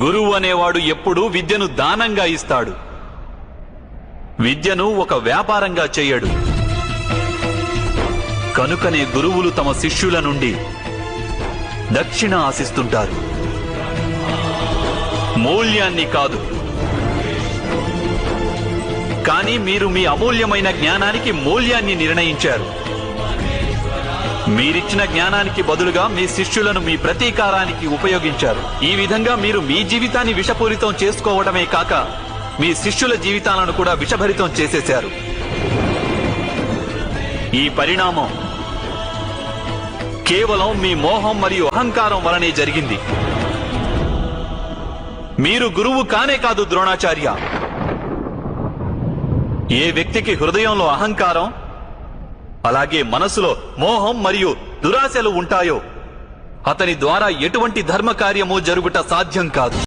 గురువు అనేవాడు ఎప్పుడూ విద్యను దానంగా ఇస్తాడు. విద్యను ఒక వ్యాపారంగా చేయడు. కనుకనే గురువులు తమ శిష్యుల నుండి దక్షిణ ఆశిస్తుంటారు, మూల్యాన్ని కాదు. కానీ మీరు మీ అమూల్యమైన జ్ఞానానికి మూల్యాన్ని నిర్ణయించారు. మీరిచ్చిన జ్ఞానానికి బదులుగా మీ శిష్యులను మీ ప్రతీకారానికి ఉపయోగించారు. ఈ విధంగా మీరు మీ జీవితాన్ని విషపూరితం చేసుకోవడమే కాక మీ శిష్యుల జీవితాలను కూడా విషభరితం చేసేశారు. ఈ పరిణామం కేవలం మీ మోహం మరియు అహంకారం వలనే జరిగింది. మీరు గురువు కానే కాదు ద్రోణాచార్య. ఏ వ్యక్తికి హృదయంలో అహంకారం, అలాగే మనసులో మోహం మరియు దురాశలు ఉంటాయో అతని ద్వారా ఎటువంటి ధర్మ కార్యము జరుగుట సాధ్యం కాదు.